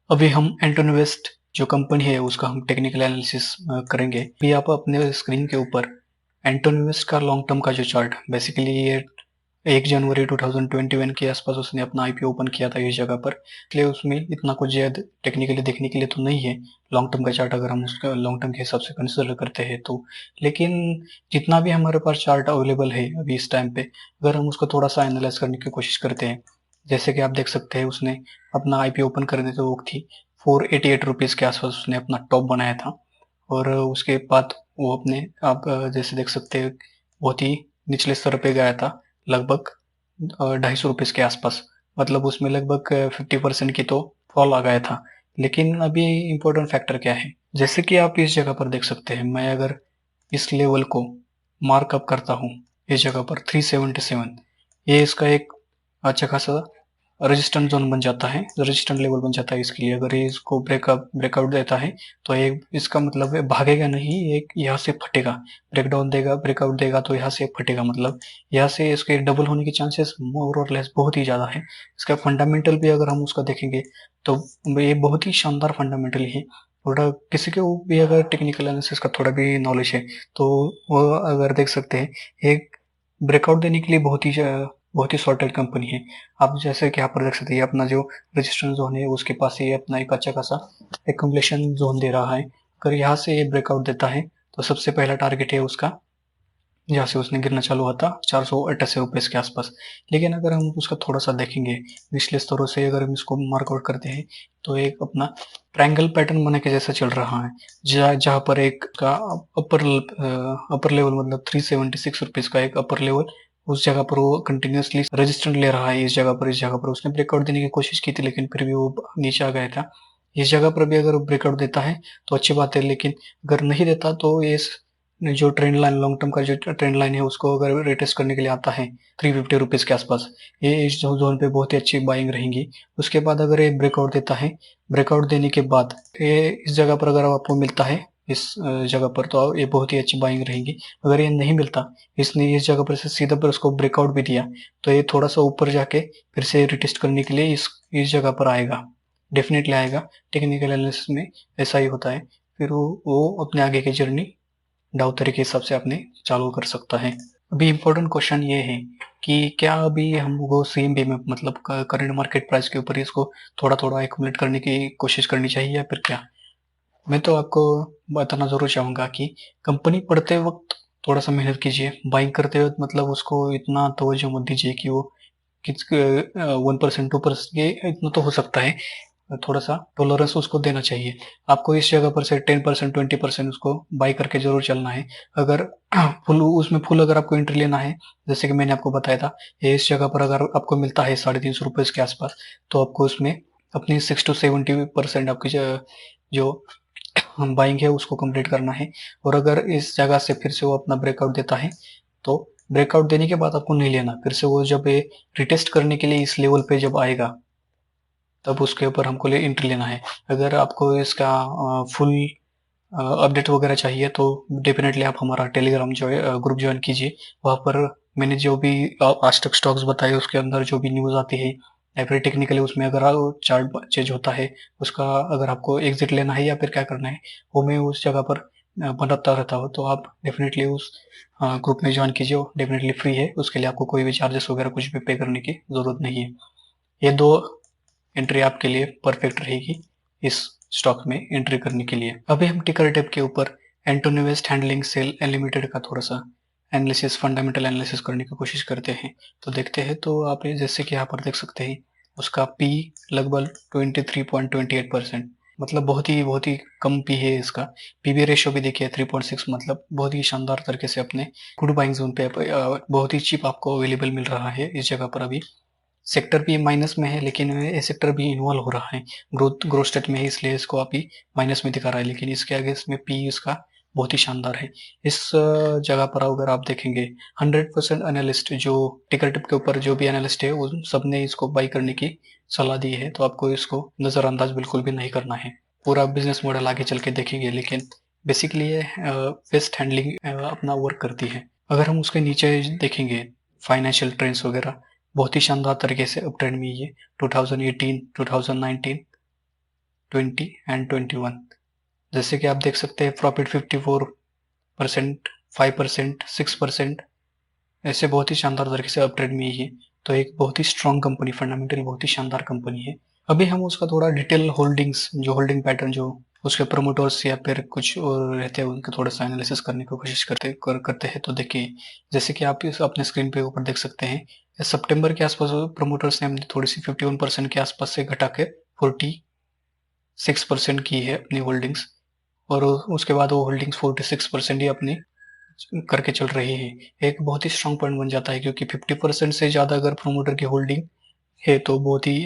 अभी हम एंटोनवेस्ट जो कंपनी है उसका हम टेक्निकल एनालिसिस करेंगे। अभी आप अपने स्क्रीन के ऊपर एंटोनवेस्ट का लॉन्ग टर्म का जो चार्ट, बेसिकली ये 1 जनवरी 2021 के आसपास उसने अपना आईपीओ ओपन किया था इस जगह पर, इसलिए उसमें इतना कुछ ज्यादा टेक्निकली देखने के लिए तो नहीं है लॉन्ग टर्म का चार्ट, अगर हम उसका लॉन्ग टर्म के हिसाब से कंसिडर करते हैं तो। लेकिन जितना भी हमारे पास चार्ट अवेलेबल है अभी इस टाइम पे, अगर हम उसको थोड़ा सा एनालाइज करने की कोशिश करते हैं, जैसे कि आप देख सकते हैं उसने अपना आईपीओ ओपन करने तो वक्त थी 488 रुपीज के आसपास उसने अपना टॉप बनाया था। और उसके बाद वो अपने आप जैसे देख सकते हैं बहुत ही निचले स्तर पे गया था, लगभग 250 रुपीज के आसपास। मतलब उसमें लगभग 50% की तो फॉल आ गया था। लेकिन अभी इम्पोर्टेंट फैक्टर क्या है, जैसे कि आप इस जगह पर देख सकते हैं, मैं अगर इस लेवल को मार्कअप करता हूँ इस जगह पर 377, ये इसका एक अच्छा खासा रेजिस्टेंट जोन बन जाता है, रेजिस्टेंट लेवल बन जाता है इसके लिए। अगर ये इसको ब्रेकआउट देता है तो ये इसका मतलब है भागेगा नहीं, एक यहाँ से फटेगा। ब्रेकडाउन देगा, ब्रेकआउट देगा तो यहाँ से फटेगा, मतलब यहाँ से इसके डबल होने के चांसेस मोर और लेस बहुत ही ज्यादा है। इसका फंडामेंटल भी अगर हम उसका देखेंगे तो ये बहुत ही शानदार फंडामेंटल है। थोड़ा किसी को भी अगर टेक्निकल एनालिसिस का थोड़ा भी नॉलेज है तो वो अगर देख सकते हैं, एक ब्रेकआउट देने के लिए बहुत ही सॉर्टेड कंपनी है। आप जैसे कि यहाँ पर देख सकते हैं, अपना जो रेजिस्टेंस जोन है उसके पास ही अपना एक अच्छा खासा एक्यूमुलेशन जोन दे रहा है। अगर यहाँ से ये ब्रेकआउट देता है तो सबसे पहला टारगेट है उसका, यहाँ से उसने गिरना चालू हुआ था 488 रुपये के आसपास। लेकिन अगर हम उसका थोड़ा सा देखेंगे निचले स्तरों से, अगर हम इसको मार्कआउट करते हैं तो एक अपना ट्रायंगल पैटर्न बने के जैसा चल रहा है, जहाँ पर एक का अपर लेवल मतलब 376 रुपीज का एक अपर लेवल, उस जगह पर वो कंटिन्यूअसली रेजिस्टेंट ले रहा है। इस जगह पर उसने ब्रेकआउट देने की कोशिश की थी लेकिन फिर भी वो नीचे आ गया था। इस जगह पर भी अगर ब्रेकआउट देता है तो अच्छी बात है, लेकिन अगर नहीं देता तो ये जो ट्रेंड लाइन, लॉन्ग टर्म का जो ट्रेंड लाइन है उसको अगर रिटेस्ट करने के लिए आता है 350 रुपीज के आसपास, ये इस जोन पे बहुत ही अच्छी बाइंग रहेंगी। उसके बाद अगर ये ब्रेकआउट देता है, ब्रेकआउट देने के बाद ये इस जगह पर अगर आपको मिलता है इस जगह पर, तो ये बहुत ही अच्छी बाइंग रहेगी। अगर ये नहीं मिलता, इसने इस जगह पर से सीधा पर उसको ब्रेकआउट भी दिया, तो ये थोड़ा सा ऊपर जाके फिर से रिटेस्ट करने के लिए इस जगह पर आएगा, डेफिनेटली आएगा। टेक्निकल एनालिसिस में ऐसा ही होता है। फिर वो अपने आगे की जर्नी डाउ तरीके हिसाब से आपने चालू कर सकता है। अभी इम्पोर्टेंट क्वेश्चन ये है कि क्या अभी हमको सीएमबी में, मतलब करंट मार्केट प्राइस के ऊपर इसको थोड़ा थोड़ा एक्यूमुलेट करने की कोशिश करनी चाहिए या फिर क्या। मैं तो आपको बताना जरूर चाहूंगा कि कंपनी पढ़ते वक्त थोड़ा सा मेहनत कीजिए, बाइंग करते वक्त मतलब उसको इतना तवज्जो मत दीजिए कि वो किस 1% 2% ये इतना तो हो सकता है, थोड़ा सा टॉलरेंस उसको देना चाहिए। आपको इस जगह पर से 10% 20% उसको बाई करके जरूर चलना है। अगर फुल अगर आपको एंट्री लेना है, जैसे कि मैंने आपको बताया था, ये इस जगह पर अगर आपको मिलता है 350 रुपये के आसपास, तो आपको उसमें अपनी 6 to 70% आपकी जो बाइंग है उसको कंप्लीट करना है। और अगर इस जगह से फिर से वो अपना ब्रेकआउट देता है तो ब्रेकआउट देने के बाद आपको नहीं लेना, फिर से वो जब रिटेस्ट करने के लिए इस लेवल पे जब आएगा तब उसके ऊपर हमको एंट्री लेना है। अगर आपको इसका फुल अपडेट वगैरह चाहिए तो डेफिनेटली आप हमारा टेलीग्राम जो है ग्रुप ज्वाइन कीजिए। वहाँ पर मैंने जो भी आज तक स्टॉक्स बताए उसके अंदर जो भी न्यूज़ आती है या फिर टेक्निकली उसमें अगर चार्ट चेंज होता है उसका, अगर आपको एग्जिट लेना है या फिर क्या करना है, वो मैं उस जगह पर बताता रहता हूँ। तो आप डेफिनेटली उस ग्रुप में ज्वाइन कीजिए, डेफिनेटली फ्री है, उसके लिए आपको कोई भी चार्जेस वगैरह कुछ भी पे करने की जरूरत नहीं है। ये दो एंट्री आपके लिए परफेक्ट रहेगी इस स्टॉक में एंट्री करने के लिए। अभी हम टिकर टेप के ऊपर Antony waste handling cell limited का थोड़ा सा एनालिसिस, फंडामेंटल एनालिसिस करने की कोशिश करते हैं। तो देखते हैं, तो आप जैसे कि यहाँ पर देख सकते हैं उसका पी लगभग 23.28%, मतलब बहुत ही कम पी है इसका। पीबी रेशियो भी देखिए 3.6, मतलब बहुत ही शानदार तरीके से अपने गुड बाइंग जोन पे बहुत ही चीप आपको अवेलेबल मिल रहा है इस जगह पर। अभी सेक्टर भी माइनस में है लेकिन ये सेक्टर भी इन्वॉल्व हो रहा है, ग्रोथ स्टेट में है, इसलिए इसको अभी माइनस में दिखा रहा है। लेकिन इसके आगे इसमें पी इसका बहुत ही शानदार है। इस जगह पर अगर आप देखेंगे 100% एनालिस्ट जो टिकर टिप के ऊपर जो भी एनालिस्ट है वो सबने इसको बाई करने की सलाह दी है, तो आपको इसको नजरअंदाज बिल्कुल भी नहीं करना है। पूरा बिजनेस मॉडल आगे चल के देखेंगे, लेकिन बेसिकली ये वेस्ट हैंडलिंग अपना वर्क करती है। अगर हम उसके नीचे देखेंगे फाइनेंशियल ट्रेंड्स वगैरह, बहुत ही शानदार तरीके से अप ट्रेंड में ये 2018 2019 20 एंड 21। जैसे कि आप देख सकते हैं प्रॉफिट 54%, 5%, 6%, ऐसे बहुत ही शानदार तरीके से अप ट्रेंड में ही है। तो एक बहुत ही स्ट्रांग कंपनी, फंडामेंटली बहुत ही शानदार कंपनी है। अभी हम उसका थोड़ा डिटेल होल्डिंग्स, जो होल्डिंग पैटर्न, जो उसके प्रमोटर्स या फिर कुछ और रहते हैं, उनका थोड़ा सा एनालिसिस करने की कोशिश करते हैं। तो देखिए, जैसे कि आप इस अपने स्क्रीन पे ऊपर देख सकते हैं, सितंबर के आसपास प्रमोटर्स ने हमने थोड़ी सी 51% के आसपास से घटा के 46% की है अपनी होल्डिंग्स, और उसके बाद वो होल्डिंग्स 46% ही अपनी करके चल रही है। एक बहुत ही स्ट्रांग पॉइंट बन जाता है, क्योंकि 50% से ज़्यादा अगर प्रमोटर की होल्डिंग है तो बहुत ही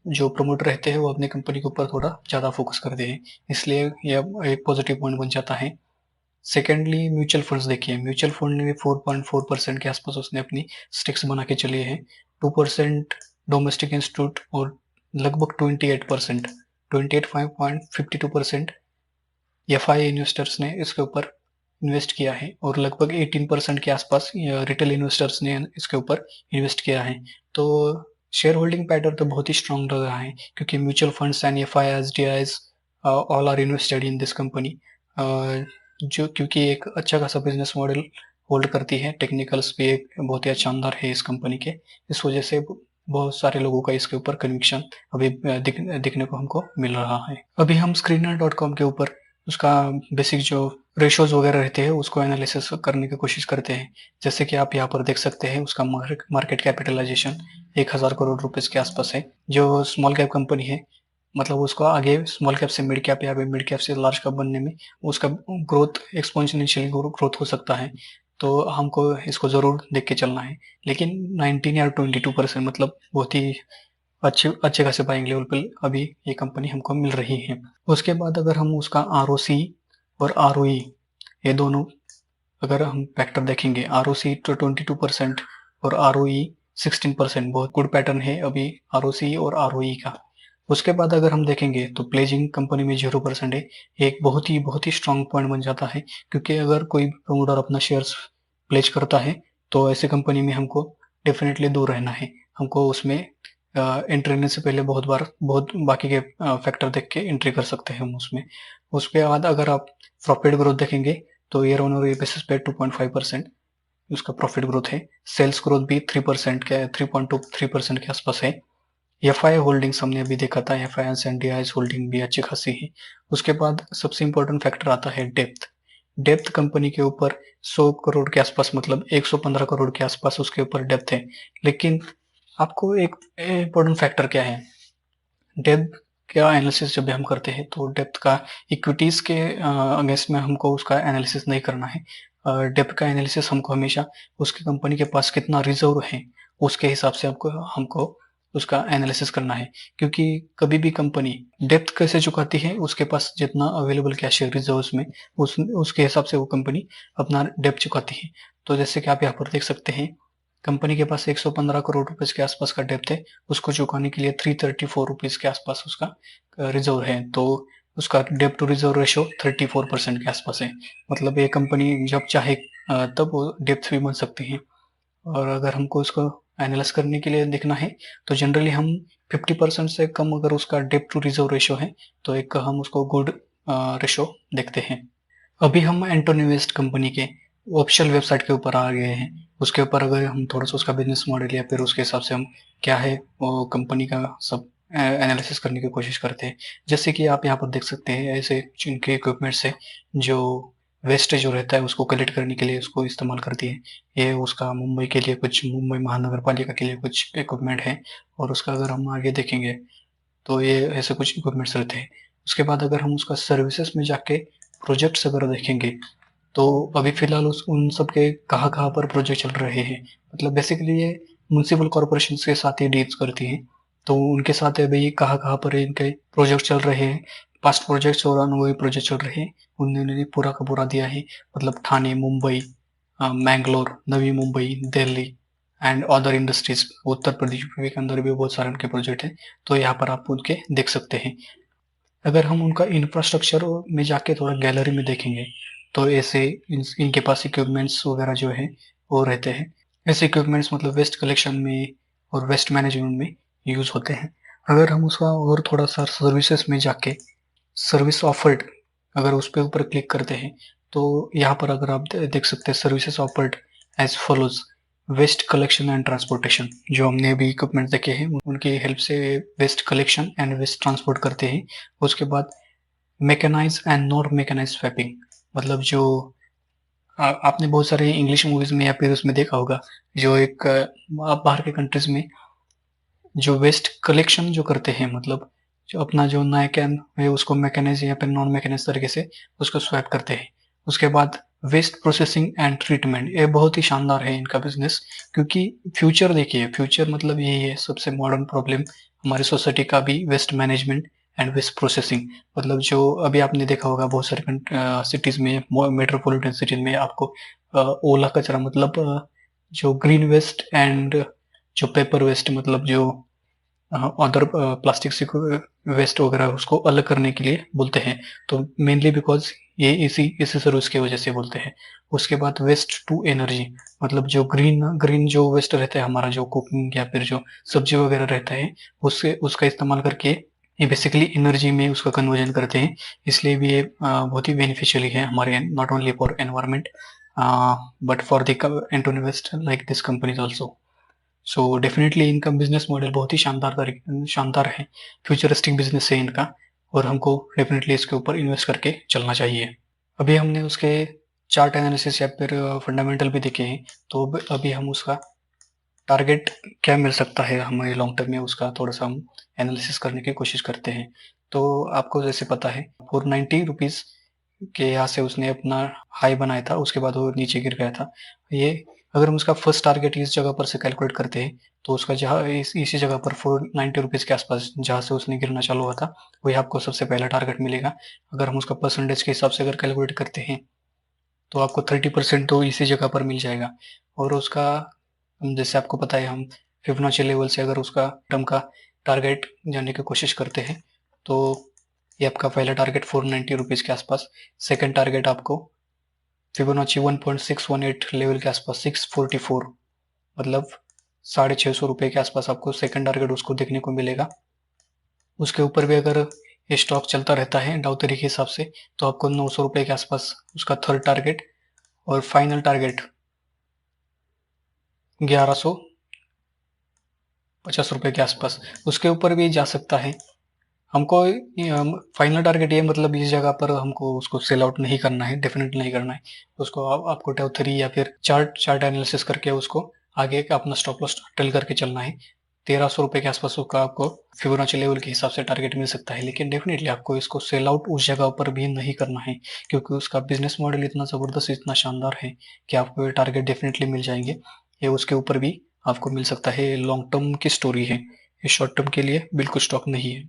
जो प्रमोटर रहते हैं वो अपनी कंपनी के ऊपर थोड़ा ज़्यादा फोकस करते हैं, इसलिए यह एक पॉजिटिव पॉइंट बन जाता है। सेकेंडली, म्यूचुअल फंड्स देखिए, म्यूचुअल फंड ने भी 4.4% के आसपास उसने अपनी स्टिक्स बना के चली है। 2% डोमेस्टिक इंस्टीट्यूट और लगभग 28%, 28.52% एफआई इन्वेस्टर्स ने इसके ऊपर इन्वेस्ट किया है, और लगभग 18% के आसपास रिटेल इन्वेस्टर्स ने इसके ऊपर इन्वेस्ट किया है। तो शेयर होल्डिंग पैटर्न तो बहुत ही स्ट्रांग लग रहा है, क्योंकि mutual funds and FI SDIs all are invested in this company, जो क्योंकि एक अच्छा खासा बिजनेस मॉडल होल्ड करती है, टेक्निकल्स भी एक बहुत ही शानदार है इस कंपनी के। इस वजह से बहुत सारे लोगों का इसके ऊपर कन्विक्शन अभी दिखने को हमको मिल रहा है। अभी हम स्क्रीनर.com के ऊपर उसका बेसिक जो रेशोज वगैरह रहते हैं उसको एनालिसिस करने की कोशिश करते हैं। जैसे कि आप यहाँ पर देख सकते हैं, उसका मार्केट कैपिटलाइजेशन 1000 करोड़ रुपीस के आसपास है। जो स्मॉल कैप कंपनी है, मतलब उसको आगे स्मॉल कैप से मिड कैप या मिड कैप से लार्ज कैप बनने में उसका ग्रोथ एक्सपोनेंशियली ग्रोथ हो सकता है। तो हमको इसको जरूर देख के चलना है। लेकिन 19 या 22%, मतलब बहुत ही अच्छे अच्छे खासे बाइंग लेवल पे अभी ये कंपनी हमको मिल रही है। उसके बाद अगर हम उसका आरओसी और आरओई, ये दोनों अगर हम फैक्टर देखेंगे, आरओसी तो 22% और आरओई 16%, बहुत गुड पैटर्न है अभी आरओसी और आरओई का। उसके बाद अगर हम देखेंगे तो प्लेजिंग कंपनी में 0% है। एक बहुत ही स्ट्रांग पॉइंट बन जाता है, क्योंकि अगर कोई प्रमोटर अपना शेयर्स प्लेज करता है तो ऐसे कंपनी में हमको डेफिनेटली दूर रहना है। हमको उसमें एंट्री लेने से पहले बहुत बाकी के फैक्टर देख के एंट्री कर सकते हैं हम उसमें। उसके बाद अगर आप प्रॉफिट ग्रोथ देखेंगे तो ईयर ऑन ईयर बेसिस पे 2.5% उसका प्रॉफिट ग्रोथ है। सेल्स ग्रोथ भी 3% के 3.23% के आसपास है। एफआई होल्डिंग्स हमने अभी देखा था, एफआई एंड डीआईएस होल्डिंग भी अच्छी खासी है। उसके बाद सबसे इंपॉर्टेंट फैक्टर आता है डेप्थ। डेप्थ कंपनी के ऊपर 100 करोड़ के आसपास, मतलब 115 करोड़ के आसपास उसके ऊपर डेप्थ है। लेकिन आपको एक इम्पोर्टेंट फैक्टर क्या है, डेप्थ का एनालिसिस जब भी हम करते हैं तो डेप्थ का इक्विटीज के अगेंस्ट में हमको उसका एनालिसिस नहीं करना है। डेप्थ का एनालिसिस हमको हमेशा उसकी कंपनी के पास कितना रिजर्व है उसके हिसाब से हमको उसका एनालिसिस करना है, क्योंकि कभी भी कंपनी डेप्थ कैसे चुकाती है, उसके पास जितना अवेलेबल कैश है रिजर्व्स में उसके हिसाब से वो कंपनी अपना डेप्थ चुकाती है। तो जैसे कि आप यहाँ पर देख सकते हैं, कंपनी के पास 115 करोड़ रुपए के आसपास का डेप्थ है। उसको चुकाने के लिए 334 रुपीज के आसपास उसका रिजर्व है। तो उसका डेप्ट टू रिजर्व रेशो 34% के आसपास है। मतलब ये कंपनी जब चाहे तब वो डेप्थ भी बन सकती है। और अगर हमको उसको एनालाइज करने के लिए देखना है तो जनरली हम 50% से कम अगर उसका डेप्ट टू रिजर्व रेशो है तो एक हम उसको गुड रेशो देखते हैं। अभी हम एंटोनिवेस्ट कंपनी के ऑफिशियल वेबसाइट के ऊपर आ गए हैं। उसके ऊपर अगर हम थोड़ा सा उसका बिजनेस मॉडल या फिर उसके हिसाब से हम क्या है वो कंपनी का सब एनालिसिस करने की कोशिश करते हैं। जैसे कि आप यहाँ पर देख सकते हैं, ऐसे जिनके इक्विपमेंट्स है जो वेस्ट जो रहता है उसको कलेक्ट करने के लिए उसको इस्तेमाल करती है। ये उसका मुंबई के लिए कुछ, मुंबई महानगर पालिका के लिए कुछ इक्विपमेंट है। और उसका अगर हम आगे देखेंगे तो ये ऐसे कुछ इक्विपमेंट्स रहते हैं। उसके बाद अगर हम उसका सर्विसेज में जाके प्रोजेक्ट्स अगर देखेंगे तो अभी फिलहाल उन सब के कहाँ कहाँ पर प्रोजेक्ट चल रहे हैं, मतलब बेसिकली ये म्यूनसिपल कॉरपोरेशन के साथ ही डील्स करती हैं। तो उनके साथ अभी कहाँ कहाँ पर इनके प्रोजेक्ट चल रहे हैं, पास्ट प्रोजेक्ट्स और अनुभवी प्रोजेक्ट चल रहे हैं, उन्होंने पूरा का पूरा दिया है। मतलब Thane, Mumbai, Mangalore, Navi Mumbai, Delhi and other industries, Uttar Pradesh UP के अंदर भी बहुत सारे उनके प्रोजेक्ट हैं। तो यहाँ पर आप उनके देख सकते हैं। अगर हम उनका इंफ्रास्ट्रक्चर में जाके थोड़ा गैलरी में देखेंगे तो ऐसे इनके पास इक्विपमेंट्स वगैरह जो है वो रहते हैं। ऐसे इक्विपमेंट्स मतलब वेस्ट कलेक्शन में और वेस्ट मैनेजमेंट में यूज होते हैं। अगर हम उसका और थोड़ा सा सर्विसेज में जाके सर्विस ऑफर्ड अगर उस पे ऊपर क्लिक करते हैं तो यहाँ पर अगर आप देख सकते हैं services offered as follows. Waste collection and transportation, जो हमने अभी इक्विपमेंट देखे हैं उनकी हेल्प से waste collection and waste transport करते हैं। उसके बाद mechanise and non mechanise swapping, मतलब जो आपने बहुत सारे इंग्लिश मूवीज में या फिर उसमें देखा होगा, जो एक आप बाहर के कंट्रीज में जो वेस्ट कलेक्शन जो करते हैं, मतलब जो अपना जो नया कैन है उसको मैकेनाइज या फिर नॉन मैकेनाइज तरीके से उसको स्वैप करते हैं। उसके बाद वेस्ट प्रोसेसिंग एंड ट्रीटमेंट, ये बहुत ही शानदार है इनका बिजनेस, क्योंकि फ्यूचर देखिए, फ्यूचर मतलब यही है सबसे मॉडर्न प्रॉब्लम हमारी सोसाइटी का भी, waste management and waste processing. मतलब जो अभी आपने देखा होगा बहुत सारे सिटीज में, मेट्रोपॉलिटन सिटीज में आपको ओला कचरा, मतलब जो ग्रीन वेस्ट एंड जो पेपर वेस्ट, मतलब जो अदर प्लास्टिक से वेस्ट वगैरह उसको अलग करने के लिए बोलते हैं। तो मेनली बिकॉज ये इसी इसी सर्विस की वजह से बोलते हैं। उसके बाद वेस्ट टू एनर्जी, मतलब जो ग्रीन ग्रीन जो वेस्ट रहता है हमारा, जो कुकिंग या फिर जो सब्जी वगैरह रहता है, उससे उसका इस्तेमाल करके ये बेसिकली एनर्जी में उसका कन्वर्जन करते हैं। इसलिए भी ये बहुत ही बेनिफिशियली है हमारे, not only for environment but for the Antony waste like this companies also. So definitely इनका बिजनेस मॉडल बहुत ही शानदार है, फ्यूचरिस्टिक बिजनेस है इनका, और हमको डेफिनेटली इसके ऊपर इन्वेस्ट करके चलना चाहिए। अभी हमने उसके चार्ट एनालिसिस या फिर फंडामेंटल भी देखे हैं, तो अभी हम उसका टारगेट क्या मिल सकता है हमें लॉन्ग टर्म में, उसका थोड़ा सा हम एनालिसिस करने की कोशिश करते हैं। तो आपको जैसे पता है 490 रुपीज के यहाँ से उसने अपना हाई बनाया था, उसके बाद वो नीचे गिर गया था। ये अगर हम उसका फर्स्ट टारगेट इस जगह पर से कैलकुलेट करते हैं तो उसका जहाँ इसी जगह पर 490 रुपीज के आसपास जहाँ से उसने गिरना चालू हुआ था, वही आपको सबसे पहला टारगेट मिलेगा। अगर हम उसका परसेंटेज के हिसाब से अगर कैलकुलेट करते हैं तो आपको 30% तो इसी जगह पर मिल जाएगा। और उसका जैसे आपको पता है, हम फिबोनाची लेवल से अगर उसका टर्म का टारगेट जानने की कोशिश करते हैं तो ये आपका पहला टारगेट 490 रुपीज के आसपास, सेकंड टारगेट आपको फिबोनाची 1.618 लेवल के आसपास 644, मतलब 650 रुपये के आसपास आपको सेकंड टारगेट उसको देखने को मिलेगा। उसके ऊपर भी अगर ये स्टॉक चलता रहता है डाउतरी के हिसाब से तो आपको 900 रुपये के आसपास उसका थर्ड टारगेट, और फाइनल टारगेट 1150 रुपये के आसपास, उसके ऊपर भी जा सकता है। हमको फाइनल टारगेट ये, मतलब इस जगह पर हमको उसको सेल आउट नहीं करना है, डेफिनेटली नहीं करना है उसको। आपको टाउ थ्री या फिर चार्ट एनालिसिस करके उसको आगे का अपना स्टॉप लॉस टेल करके चलना है। 1300 रुपये के आसपास उसका आपको फिबोनाची लेवल के हिसाब से टारगेट मिल सकता है, लेकिन डेफिनेटली आपको इसको सेल आउट उस जगह पर भी नहीं करना है, क्योंकि उसका बिजनेस मॉडल इतना जबरदस्त, इतना शानदार है कि आपको ये टारगेट डेफिनेटली मिल जाएंगे। ये उसके ऊपर भी आपको मिल सकता है। लॉन्ग टर्म की स्टोरी है, ये शॉर्ट टर्म के लिए बिल्कुल स्टॉक नहीं है।